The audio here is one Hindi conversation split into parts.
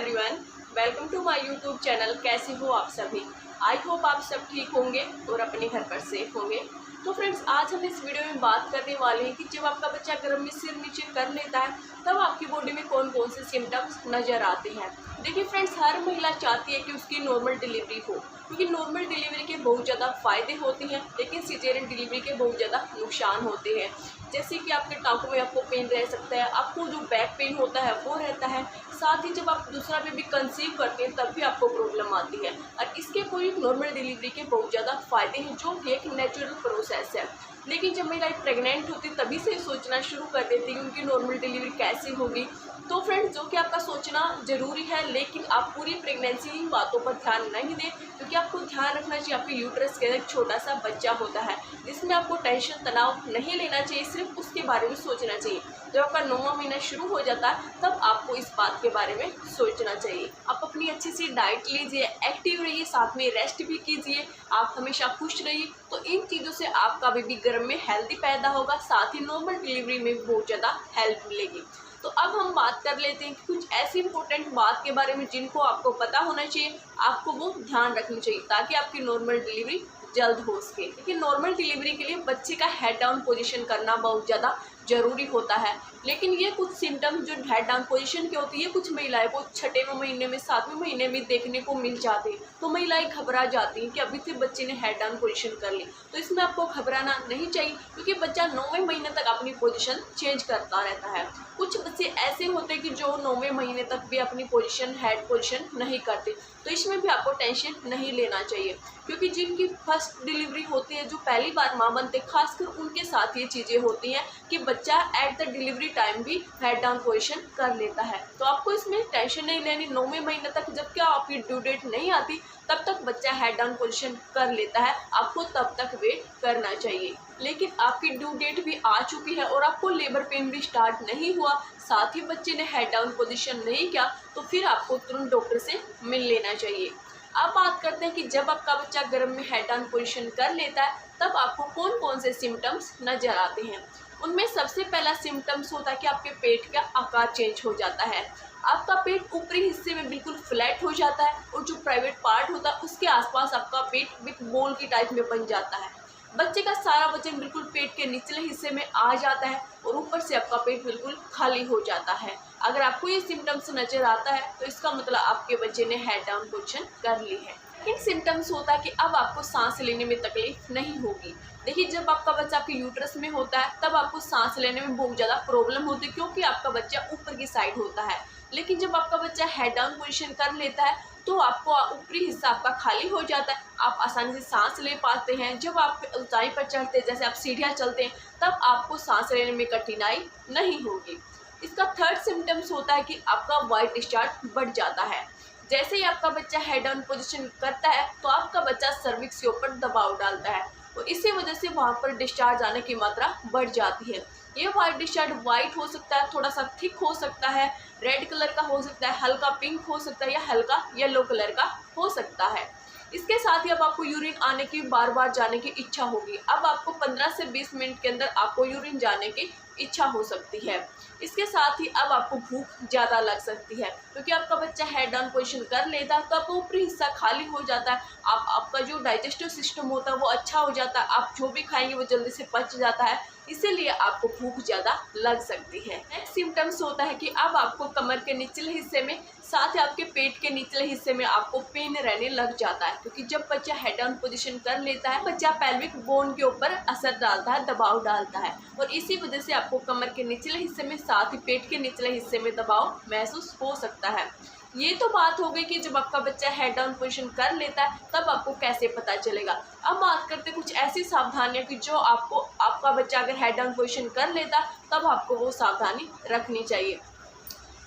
Everyone, welcome to my YouTube channel. कैसे हो आप सभी? आई होप आप सब ठीक होंगे और अपने घर पर सेफ होंगे। तो फ्रेंड्स, आज हम इस वीडियो में बात करने वाले हैं कि जब आपका बच्चा गर्म में सिर नीचे कर लेता है तब आपकी बॉडी में कौन कौन से सिम्टम्स नज़र आते हैं। देखिए फ्रेंड्स, हर महिला चाहती है कि उसकी नॉर्मल डिलीवरी हो, क्योंकि नॉर्मल डिलीवरी के बहुत ज़्यादा फ़ायदे होते हैं, लेकिन सिजेरियन डिलीवरी के बहुत ज़्यादा नुकसान होते हैं। जैसे कि आपके टाँकों में आपको पेन रह सकता है, आपको जो बैक पेन होता है वो रहता है, साथ ही जब आप दूसरा बेबी कंसीव करते हैं तब भी आपको प्रॉब्लम आती है। और इसके कोई नॉर्मल डिलीवरी के बहुत ज़्यादा फ़ायदे हैं, जो कि एक नेचुरल प्रोसेस है। लेकिन जब महिला प्रेग्नेंट होती तभी से सोचना शुरू कर देती है कि उनकी नॉर्मल डिलीवरी कैसी होगी। तो फ्रेंड्स, जो कि आपका सोचना ज़रूरी है, लेकिन आप पूरी प्रेगनेंसी इन बातों पर ध्यान नहीं दें, क्योंकि आपको ध्यान रखना चाहिए आपके यूट्रस के अंदर एक छोटा सा बच्चा होता है, जिसमें आपको टेंशन तनाव नहीं लेना चाहिए, सिर्फ उसके बारे में सोचना चाहिए। जब आपका 9वां महीना शुरू हो जाता है तब आपको इस बात के बारे में सोचना चाहिए। आप अपनी अच्छी सी डाइट लीजिए, एक्टिव रहिए, साथ में रेस्ट भी कीजिए, आप हमेशा खुश रहिए। तो इन चीज़ों से आपका बेबी गर्भ में हेल्दी पैदा होगा, साथ ही नॉर्मल डिलीवरी में बहुत ज़्यादा हेल्प मिलेगी। तो अब हम बात कर लेते हैं कि कुछ ऐसी इंपॉर्टेंट बात के बारे में जिनको आपको पता होना चाहिए, आपको वो ध्यान रखनी चाहिए ताकि आपकी नॉर्मल डिलीवरी जल्द हो सके। लेकिन नॉर्मल डिलीवरी के लिए बच्चे का हेड डाउन पोजीशन करना बहुत ज़्यादा ज़रूरी होता है। लेकिन ये कुछ सिम्टम्स जो हेड डाउन पोजीशन के होती है, कुछ महिलाएं को 6वें महीने में 7वें महीने में देखने को मिल जाते हैं। तो महिलाएं घबरा जाती हैं कि अभी से बच्चे ने हेड डाउन पोजीशन कर ली। तो इसमें आपको घबराना नहीं चाहिए, क्योंकि बच्चा 9वें महीने तक अपनी पोजीशन चेंज करता रहता है। कुछ बच्चे ऐसे होते हैं कि जो 9वें महीने तक भी अपनी पोजीशन हेड पोजीशन नहीं करते, तो इसमें भी आपको टेंशन नहीं लेना चाहिए, क्योंकि जिनकी फर्स्ट डिलीवरी होती है, जो पहली बार माँ बनते, खासकर उनके साथ ये चीज़ें होती हैं कि बच्चा एट द डिलीवरी टाइम भी हेड डाउन पोजीशन कर लेता है। तो आपको इसमें टेंशन नहीं लेनी। 9वें महीने तक जब क्या आपकी ड्यू डेट नहीं आती तब तक बच्चा हेड डाउन पोजीशन कर लेता है, आपको तब तक वेट करना चाहिए। लेकिन आपकी ड्यू डेट भी आ चुकी है और आपको लेबर पेन भी स्टार्ट नहीं हुआ, साथ ही बच्चे ने हेड डाउन पोजीशन नहीं किया, तो फिर आपको तुरंत डॉक्टर से मिल लेना चाहिए। अब बात करते हैं कि जब आपका बच्चा गर्भ में हेड डाउन पोजीशन कर लेता है तब आपको कौन कौन से सिम्टम्स नज़र आते हैं। उनमें सबसे पहला सिम्टम्स होता है कि आपके पेट का आकार चेंज हो जाता है। आपका पेट ऊपरी हिस्से में बिल्कुल फ्लैट हो जाता है और जो प्राइवेट पार्ट होता है उसके आसपास आपका पेट बिग बॉल की टाइप में बन जाता है। बच्चे का सारा वजन बिल्कुल पेट के निचले हिस्से में आ जाता है और ऊपर से आपका पेट बिल्कुल खाली हो जाता है। अगर आपको ये सिम्टम्स नज़र आता है तो इसका मतलब आपके बच्चे ने हेड डाउन पोजीशन कर ली है। इन सिम्टम्स होता है कि अब आपको सांस लेने में तकलीफ नहीं होगी। देखिए, जब आपका बच्चा आपके यूट्रस में होता है तब आपको सांस लेने में बहुत ज़्यादा प्रॉब्लम होती है, क्योंकि आपका बच्चा ऊपर की साइड होता है। लेकिन जब आपका बच्चा हेड डाउन पोजीशन कर लेता है तो आपको ऊपरी हिस्सा आपका खाली हो जाता है, आप आसानी से सांस ले पाते हैं। जब आप ऊंचाई पर चढ़ते हैं, जैसे आप सीढ़ियाँ चलते हैं, तब आपको सांस लेने में कठिनाई नहीं होगी। इसका थर्ड सिम्टम्स होता है कि आपका वाइट डिस्चार्ज बढ़ जाता है। जैसे ही आपका बच्चा हेड डाउन पोजीशन करता है तो आपका बच्चा सर्विक्स के ऊपर दबाव डालता है और इसी वजह से वहाँ पर डिस्चार्ज आने की मात्रा बढ़ जाती है। ये वाइट डिस्चार्ज वाइट हो सकता है, थोड़ा सा थिक हो सकता है, रेड कलर का हो सकता है, हल्का पिंक हो सकता है या हल्का येलो कलर का हो सकता है। इसके साथ ही अब आपको यूरिन आने की बार बार जाने की इच्छा होगी। अब आपको 15 से 20 मिनट के अंदर आपको यूरिन जाने की इच्छा हो सकती है। इसके साथ ही अब आपको भूख ज़्यादा लग सकती है, क्योंकि आपका बच्चा हेड डाउन पोजीशन कर लेता है तो आपको ऊपरी हिस्सा खाली हो जाता है। आपका जो डाइजेस्टिव सिस्टम होता है वो अच्छा हो जाता है, आप जो भी खाएंगे वो जल्दी से पच जाता है, इसीलिए आपको भूख ज़्यादा लग सकती है। नेक्स्ट सिम्टम्स होता है कि अब आपको कमर के निचले हिस्से में, साथ ही आपके पेट के निचले हिस्से में आपको पेन रहने लग जाता है, क्योंकि जब बच्चा हेड डाउन पोजीशन कर लेता है बच्चा पेल्विक बोन के ऊपर असर डालता है, दबाव डालता है, और इसी वजह से आपको कमर के निचले हिस्से में साथ ही पेट के निचले हिस्से में दबाव महसूस हो सकता है। ये तो बात हो गई कि जब आपका बच्चा हेड डाउन पोजीशन कर लेता है तब आपको कैसे पता चलेगा। अब बात करते हैं कुछ ऐसी सावधानियां कि जो आपका बच्चा अगर हेड डाउन पोजीशन कर लेता तब आपको वो सावधानी रखनी चाहिए।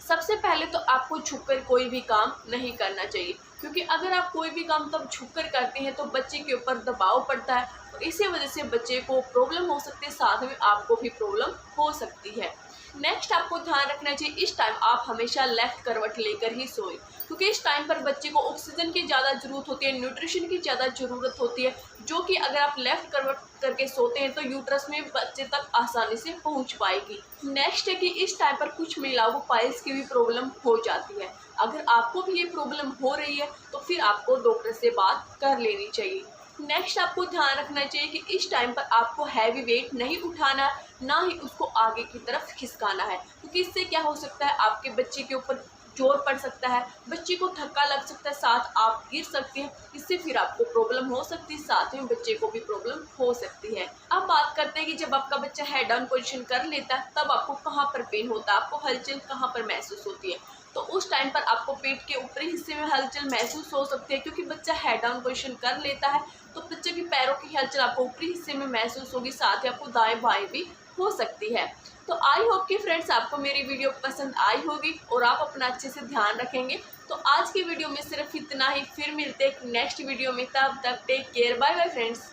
सबसे पहले तो आपको झुककर कोई भी काम नहीं करना चाहिए, क्योंकि अगर आप कोई भी काम तब झुककर करते हैं तो बच्चे के ऊपर दबाव पड़ता है और इसी वजह से बच्चे को प्रॉब्लम हो सकती है, साथ में आपको भी प्रॉब्लम हो सकती है। नेक्स्ट आपको ध्यान रखना चाहिए, इस टाइम आप हमेशा लेफ्ट करवट लेकर ही सोएं, क्योंकि इस टाइम पर बच्चे को ऑक्सीजन की ज़्यादा ज़रूरत होती है, न्यूट्रिशन की ज़्यादा ज़रूरत होती है, जो कि अगर आप लेफ्ट करवट करके सोते हैं तो यूट्रस में बच्चे तक आसानी से पहुंच पाएगी। नेक्स्ट है कि इस टाइम पर कुछ महिलाओं को पाइल्स की भी प्रॉब्लम हो जाती है, अगर आपको भी ये प्रॉब्लम हो रही है तो फिर आपको डॉक्टर से बात कर लेनी चाहिए। नेक्स्ट आपको ध्यान रखना चाहिए कि इस टाइम पर आपको हैवी वेट नहीं उठाना, ना ही उसको आगे की तरफ खिसकाना है, क्योंकि इससे क्या हो सकता है, आपके बच्चे के ऊपर जोर पड़ सकता है, बच्चे को धक्का लग सकता है, साथ आप गिर सकते हैं, इससे फिर आपको प्रॉब्लम हो सकती है, साथ में बच्चे को भी प्रॉब्लम हो सकती है। अब बात करते हैं कि जब आपका बच्चा हेड डाउन पोजीशन कर लेता है तब आपको कहाँ पर पेन होता है, आपको हलचल कहाँ पर महसूस होती है। तो उस टाइम पर आपको पेट के ऊपरी हिस्से में हलचल महसूस हो सकती है, क्योंकि बच्चा हेड डाउन पोजीशन कर लेता है तो बच्चे के पैरों की हलचल आपको ऊपरी हिस्से में महसूस होगी, साथ ही आपको दाएं बाएं भी हो सकती है। तो आई होप कि फ्रेंड्स आपको मेरी वीडियो पसंद आई होगी और आप अपना अच्छे से ध्यान रखेंगे। तो आज की वीडियो में सिर्फ इतना ही, फिर मिलते हैं नेक्स्ट वीडियो में, तब तक take care, bye bye friends.